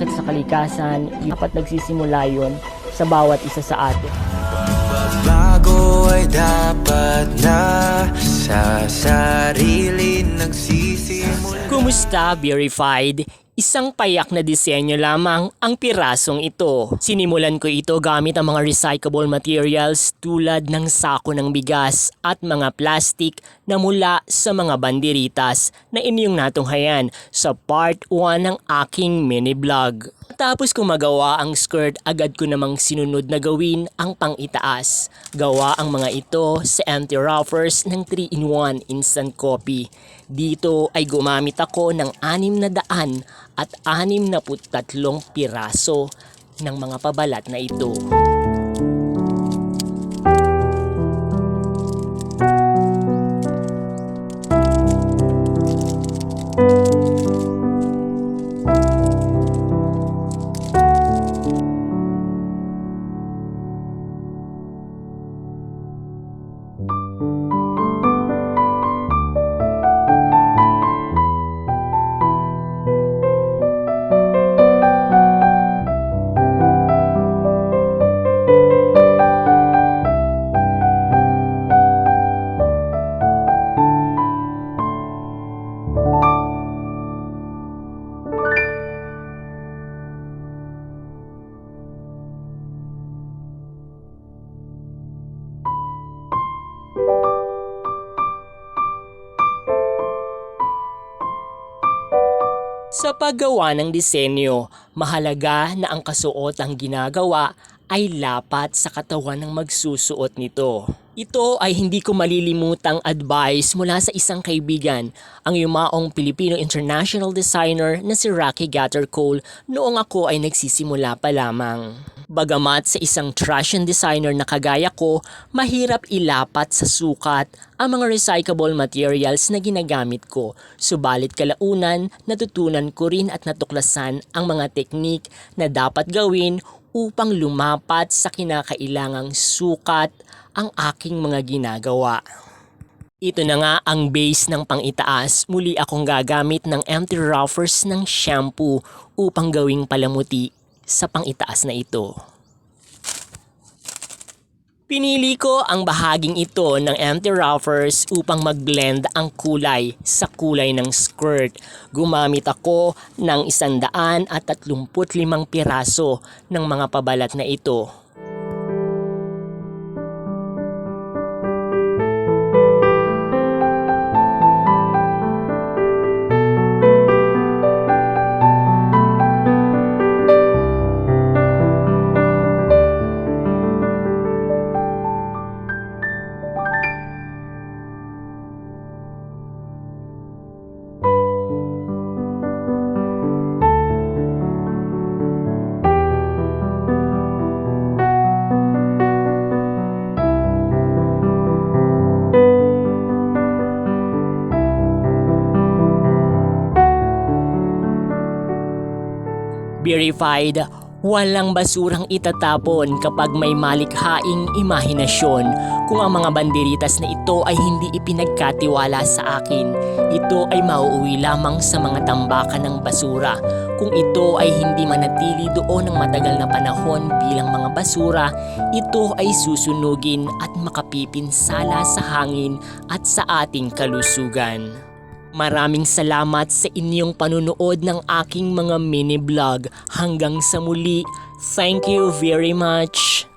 ingat sa kalikasan. Dapat nagsisimula yun sa bawat isa sa atin. Bago ay dapat na sa sarili nagsisimula. Kumusta, Verified? Isang payak na disenyo lamang ang pirasong ito. Sinimulan ko ito gamit ang mga recyclable materials tulad ng sako ng bigas at mga plastic na mula sa mga banderitas na inyong natunghayan sa part 1 ng aking mini vlog. Tapos kung magawa ang skirt, agad ko namang sinunod na gawin ang pang-itaas. Gawa ang mga ito sa empty wrappers ng 3-in-1 instant coffee. Dito ay gumamit ako ng 663 piraso ng mga pabalat na ito. Sa paggawa ng disenyo, mahalaga na ang kasuotang ginagawa ay lapat sa katawan ng magsusuot nito. Ito ay hindi ko malilimutang advice mula sa isang kaibigan, ang yumaong Pilipino international designer na si Rocky Gattercole noong ako ay nagsisimula pa lamang. Bagamat sa isang fashion designer na kagaya ko, mahirap ilapat sa sukat ang mga recyclable materials na ginagamit ko. Subalit kalaunan, natutunan ko rin at natuklasan ang mga teknik na dapat gawin upang lumapat sa kinakailangang sukat ang aking mga ginagawa. Ito na nga ang base ng pang-itaas. Muli akong gagamit ng empty wrappers ng shampoo upang gawing palamuti sa pang-itaas na ito. Pinili ko ang bahaging ito ng empty wrappers upang mag-blend ang kulay sa kulay ng skirt. Gumamit ako ng 135 piraso ng mga pabalat na ito. Verified, walang basurang itatapon kapag may malikhaing imahinasyon. Kung ang mga banderitas na ito ay hindi ipinagkatiwala sa akin, ito ay mauuwi lamang sa mga tambakan ng basura. Kung ito ay hindi manatili doon ng matagal na panahon bilang mga basura, ito ay susunugin at makapipinsala sa hangin at sa ating kalusugan. Maraming salamat sa inyong panunood ng aking mga mini vlog. Hanggang sa muli, thank you very much.